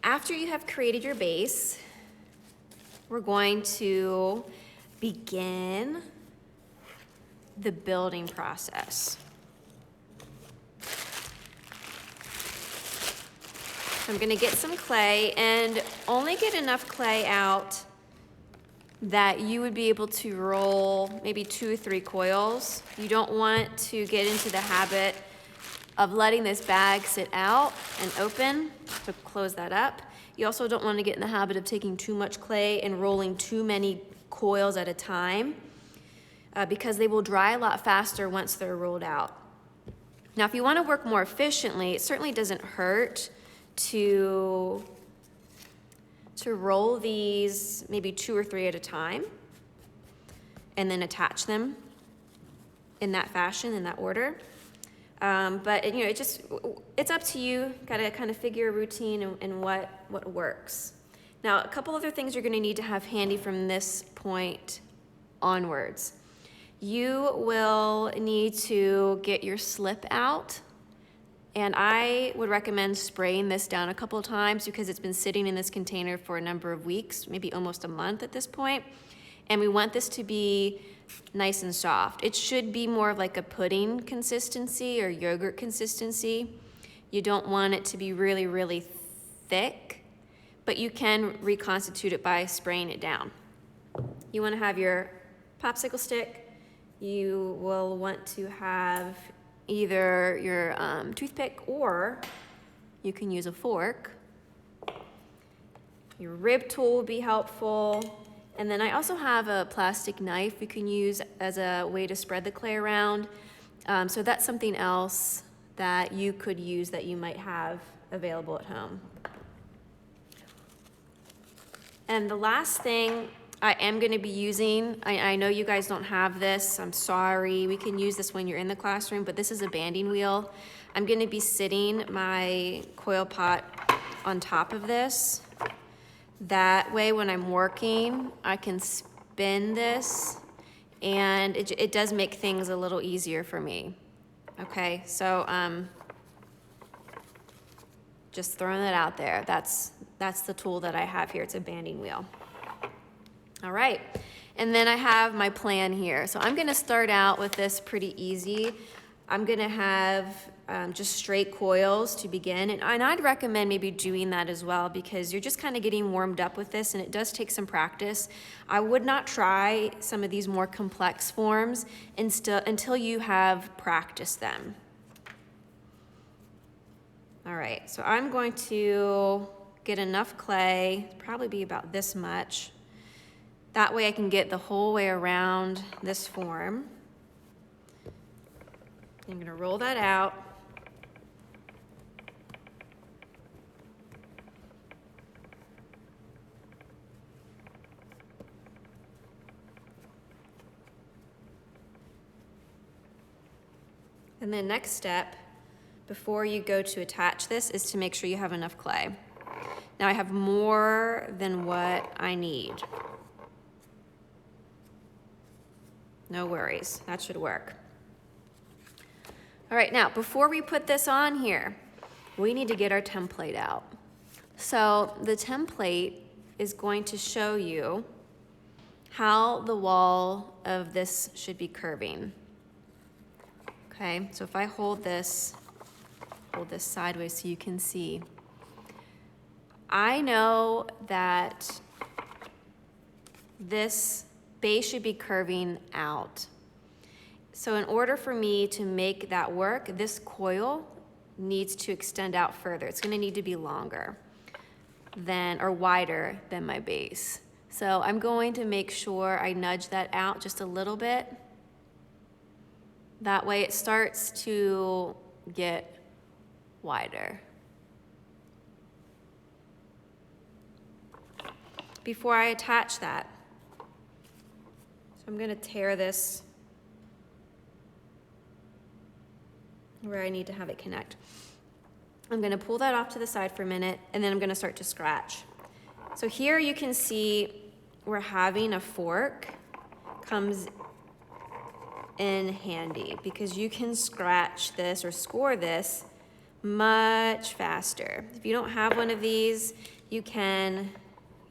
After you have created your base, we're going to begin the building process. I'm gonna get some clay and only get enough clay out that you would be able to roll maybe 2 or 3 coils. You don't want to get into the habit of letting this bag sit out and open, so close that up. You also don't want to get in the habit of taking too much clay and rolling too many coils at a time because they will dry a lot faster once they're rolled out. Now, if you want to work more efficiently, it certainly doesn't hurt to roll these maybe 2 or 3 at a time and then attach them in that fashion, in that order. But it's up to you. Got to kind of figure a routine and what works. Now, a couple other things you're going to need to have handy from this point onwards. You will need to get your slip out. And I would recommend spraying this down a couple of times because it's been sitting in this container for a number of weeks, maybe almost a month at this point. And we want this to be nice and soft. It should be more of like a pudding consistency or yogurt consistency. You don't want it to be really, really thick, but you can reconstitute it by spraying it down. You want to have your popsicle stick. You will want to have either your toothpick, or you can use a fork. Your rib tool will be helpful. And then I also have a plastic knife you can use as a way to spread the clay around. So that's something else that you could use that you might have available at home. And the last thing I am going to be using, I know you guys don't have this, I'm sorry. We can use this when you're in the classroom, but this is a banding wheel. I'm going to be sitting my coil pot on top of this. That way when I'm working, I can spin this, and it does make things a little easier for me. Okay, so just throwing that out there. That's the tool that I have here. It's a banding wheel. All right, and then I have my plan here. So I'm gonna start out with this pretty easy. I'm gonna have just straight coils to begin, and I'd recommend maybe doing that as well because you're just kind of getting warmed up with this and it does take some practice. I would not try some of these more complex forms until you have practiced them. All right, so I'm going to get enough clay, probably be about this much. That way I can get the whole way around this form. I'm gonna roll that out. And then next step, before you go to attach this, is to make sure you have enough clay. Now I have more than what I need. No worries, that should work. All right, now before we put this on here, we need to get our template out. So the template is going to show you how the wall of this should be curving. Okay, so if I hold this sideways so you can see, I know that this base should be curving out. So in order for me to make that work, this coil needs to extend out further. It's gonna need to be longer than, or wider than my base. So I'm going to make sure I nudge that out just a little bit. That way it starts to get wider. Before I attach that, so I'm gonna tear this where I need to have it connect. I'm gonna pull that off to the side for a minute, and then I'm gonna start to scratch. So here you can see where having a fork comes in handy because you can scratch this or score this much faster. If you don't have one of these, you can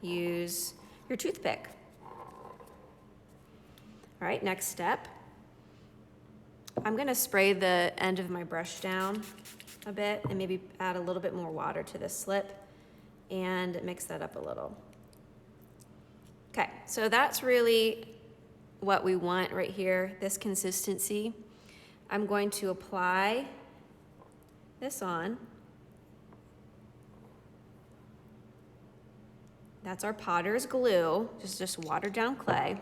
use your toothpick. All right, next step. I'm gonna spray the end of my brush down a bit and maybe add a little bit more water to this slip and mix that up a little. Okay, so that's really what we want right here, this consistency. I'm going to apply this on. That's our potter's glue, just watered down clay.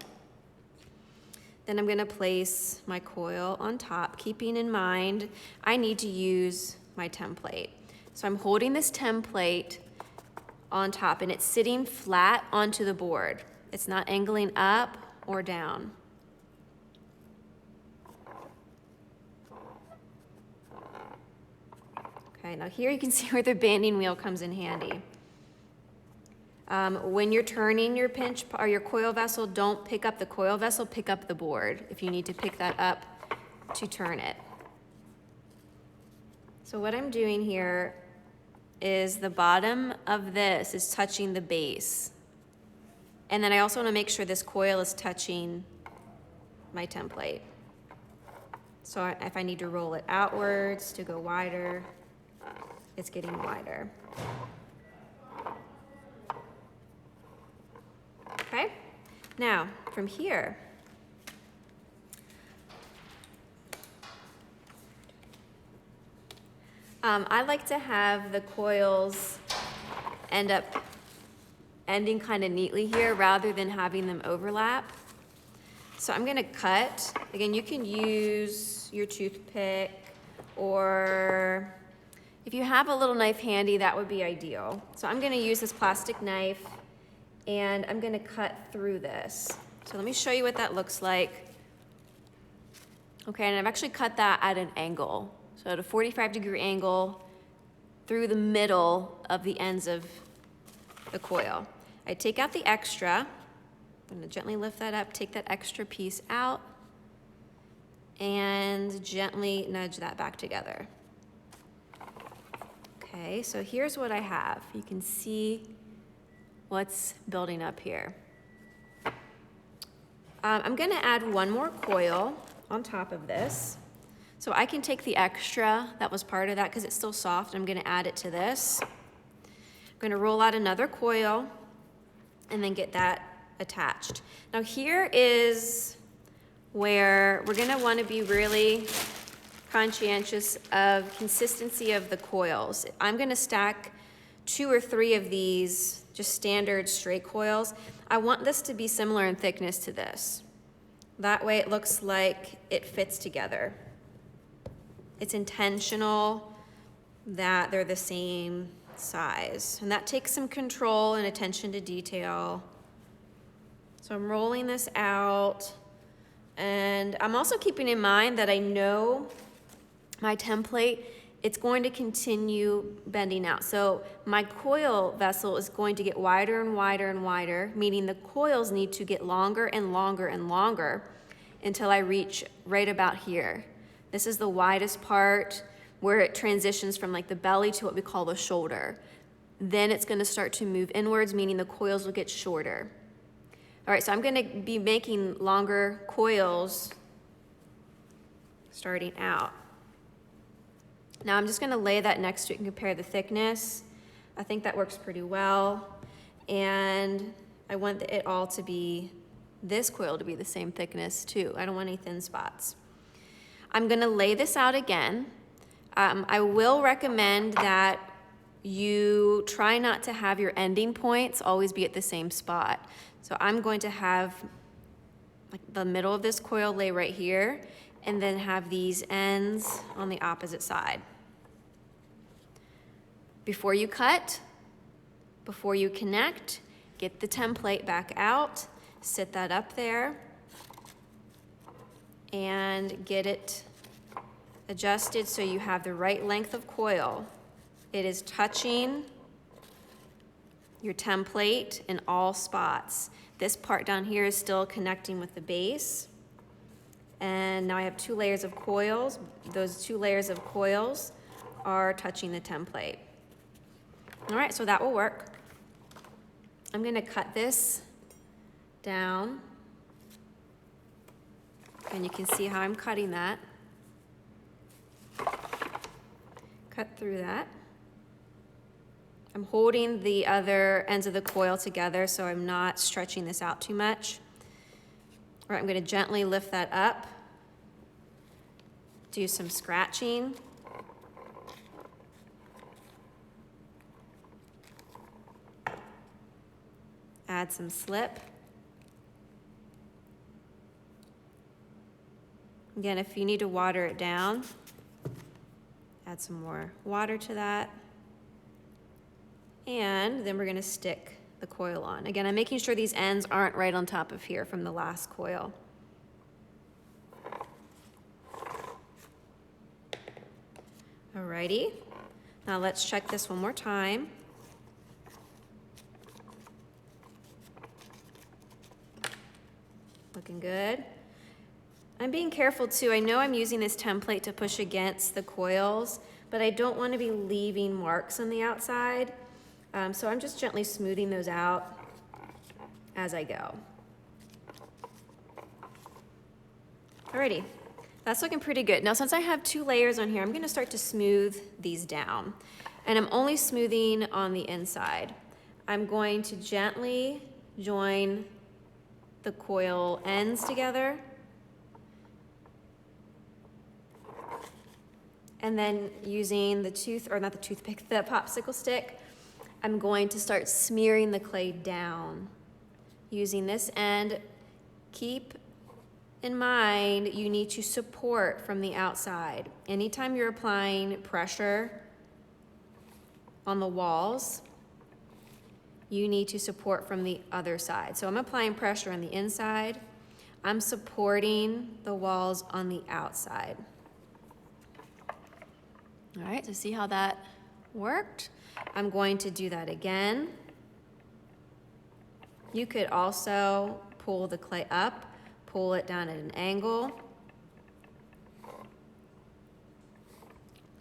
Then I'm gonna place my coil on top, keeping in mind I need to use my template. So I'm holding this template on top and it's sitting flat onto the board. It's not angling up or down. Okay, now here you can see where the banding wheel comes in handy. When you're turning your pinch or your coil vessel, don't pick up the coil vessel, pick up the board if you need to pick that up to turn it. So what I'm doing here is the bottom of this is touching the base. And then I also want to make sure this coil is touching my template. So if I need to roll it outwards to go wider, it's getting wider. Okay, now from here, I like to have the coils ending kind of neatly here rather than having them overlap. So I'm gonna cut. Again, you can use your toothpick, or if you have a little knife handy, that would be ideal. So I'm gonna use this plastic knife and I'm gonna cut through this. So let me show you what that looks like. Okay, and I've actually cut that at an angle. So at a 45-degree angle through the middle of the ends of the coil. I take out the extra. I'm gonna gently lift that up, take that extra piece out, and gently nudge that back together. Okay, so here's what I have. You can see what's building up here. I'm gonna add one more coil on top of this. So I can take the extra that was part of that because it's still soft. I'm gonna add it to this. I'm gonna roll out another coil and then get that attached. Now here is where we're gonna wanna be really conscientious of consistency of the coils. I'm gonna stack 2 or 3 of these just standard straight coils. I want this to be similar in thickness to this. That way it looks like it fits together. It's intentional that they're the same size, and that takes some control and attention to detail. So I'm rolling this out, and I'm also keeping in mind that I know my template, it's going to continue bending out. So my coil vessel is going to get wider and wider and wider, meaning the coils need to get longer and longer and longer until I reach right about here. This is the widest part where it transitions from like the belly to what we call the shoulder. Then it's gonna start to move inwards, meaning the coils will get shorter. All right, so I'm gonna be making longer coils starting out. Now I'm just gonna lay that next to it and compare the thickness. I think that works pretty well. And I want it all to be, this coil to be the same thickness too. I don't want any thin spots. I'm gonna lay this out again. I will recommend that you try not to have your ending points always be at the same spot. So I'm going to have like the middle of this coil lay right here and then have these ends on the opposite side. Before you cut, before you connect, get the template back out, sit that up there, and get it adjusted so you have the right length of coil. It is touching your template in all spots. This part down here is still connecting with the base. And now I have 2 layers of coils. Those 2 layers of coils are touching the template. All right, so that will work. I'm gonna cut this down, and you can see how I'm cutting that. Cut through that. I'm holding the other ends of the coil together so I'm not stretching this out too much. All right, I'm gonna gently lift that up, do some scratching. Add some slip. Again, if you need to water it down, add some more water to that. And then we're gonna stick the coil on. Again, I'm making sure these ends aren't right on top of here from the last coil. Alrighty, now let's check this one more time. Looking good. I'm being careful too. I know I'm using this template to push against the coils, but I don't want to be leaving marks on the outside. So I'm just gently smoothing those out as I go. Alrighty, that's looking pretty good. Now since I have 2 layers on here, I'm gonna start to smooth these down. And I'm only smoothing on the inside. I'm going to gently join the coil ends together. And then using the the popsicle stick, I'm going to start smearing the clay down. Using this end, keep in mind you need to support from the outside. Anytime you're applying pressure on the walls, you need to support from the other side. So I'm applying pressure on the inside. I'm supporting the walls on the outside. All right, so see how that worked? I'm going to do that again. You could also pull the clay up, pull it down at an angle.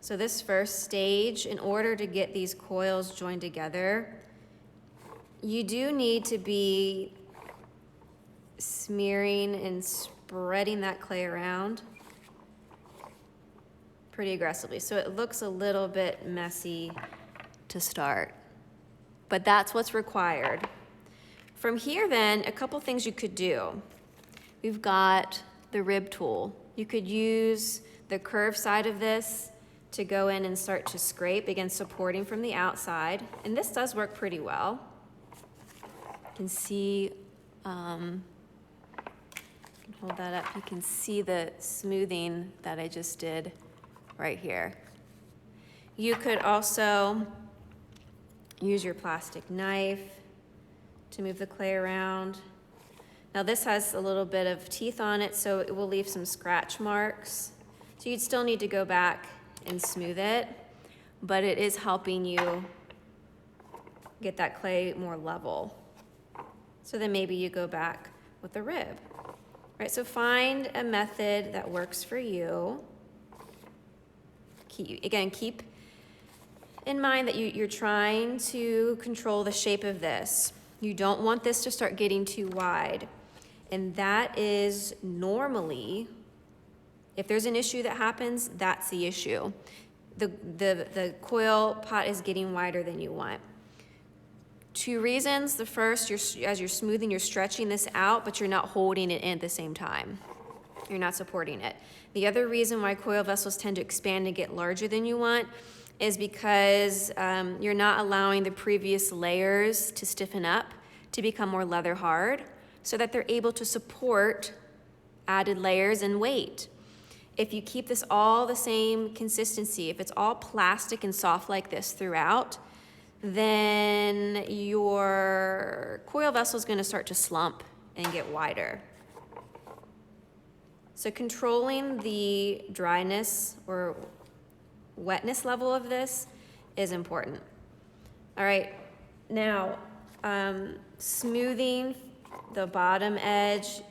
So this first stage, in order to get these coils joined together, you do need to be smearing and spreading that clay around pretty aggressively. So it looks a little bit messy to start, but that's what's required. From here then, a couple things you could do. We've got the rib tool. You could use the curved side of this to go in and start to scrape, again supporting from the outside, and this does work pretty well. You can see, hold that up, you can see the smoothing that I just did right here. You could also use your plastic knife to move the clay around. Now this has a little bit of teeth on it, so it will leave some scratch marks. So you'd still need to go back and smooth it, but it is helping you get that clay more level. So then maybe you go back with a rib. Right, so find a method that works for you. Keep in mind that you're trying to control the shape of this. You don't want this to start getting too wide. And that is normally, if there's an issue that happens, that's the issue. The coil pot is getting wider than you want. 2 reasons. The first, as you're smoothing, you're stretching this out, but you're not holding it in at the same time. You're not supporting it. The other reason why coil vessels tend to expand and get larger than you want is because you're not allowing the previous layers to stiffen up, to become more leather hard, so that they're able to support added layers and weight. If you keep this all the same consistency, if it's all plastic and soft like this throughout, then your coil vessel is going to start to slump and get wider. So controlling the dryness or wetness level of this is important. All right, now smoothing the bottom edge,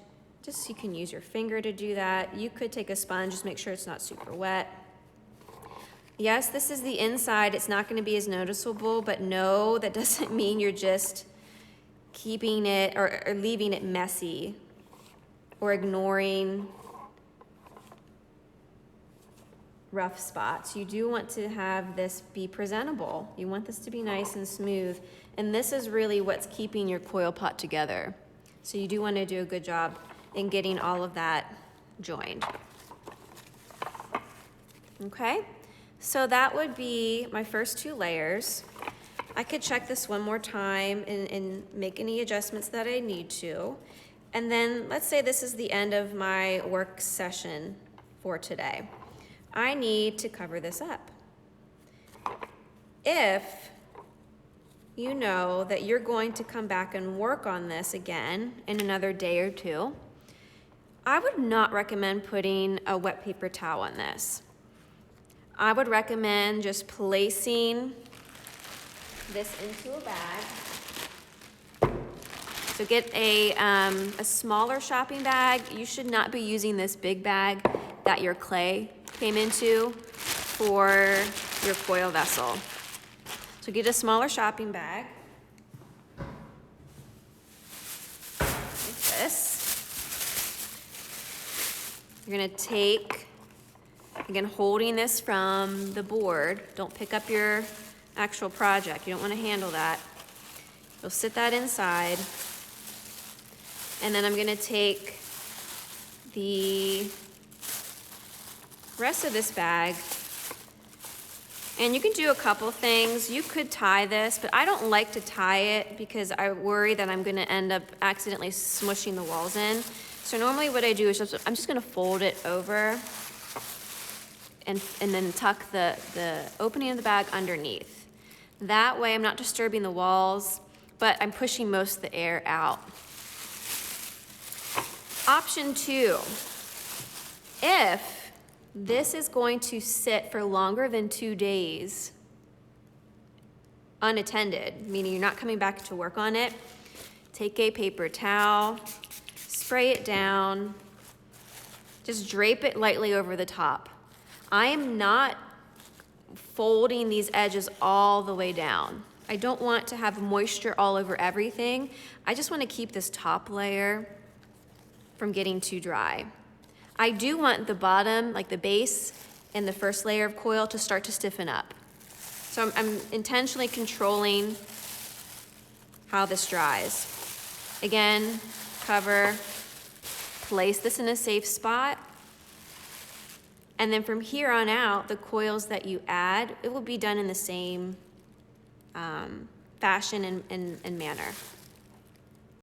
just you can use your finger to do that. You could take a sponge, just make sure it's not super wet. Yes, this is the inside. It's not going to be as noticeable, but no, that doesn't mean you're just keeping it or leaving it messy or ignoring rough spots. You do want to have this be presentable. You want this to be nice and smooth. And this is really what's keeping your coil pot together. So you do want to do a good job in getting all of that joined. Okay, so that would be my first 2 layers. I could check this one more time and make any adjustments that I need to. And then let's say this is the end of my work session for today. I need to cover this up. If you know that you're going to come back and work on this again in another day or 2, I would not recommend putting a wet paper towel on this. I would recommend just placing this into a bag. So get a smaller shopping bag. You should not be using this big bag that your clay came into for your coil vessel. So get a smaller shopping bag, like this. You're gonna take, again, holding this from the board. Don't pick up your actual project. You don't want to handle that. You'll sit that inside. And then I'm going to take the rest of this bag. And you can do a couple things. You could tie this, but I don't like to tie it because I worry that I'm going to end up accidentally smushing the walls in. So normally what I do is I'm just going to fold it over and then tuck the opening of the bag underneath. That way I'm not disturbing the walls, but I'm pushing most of the air out. Option 2, if this is going to sit for longer than 2 days unattended, meaning you're not coming back to work on it, take a paper towel, spray it down, just drape it lightly over the top. I am not folding these edges all the way down. I don't want to have moisture all over everything. I just want to keep this top layer from getting too dry. I do want the bottom, like the base and the first layer of coil, to start to stiffen up. So I'm intentionally controlling how this dries. Again, cover, place this in a safe spot. And then from here on out, the coils that you add, it will be done in the same fashion and manner.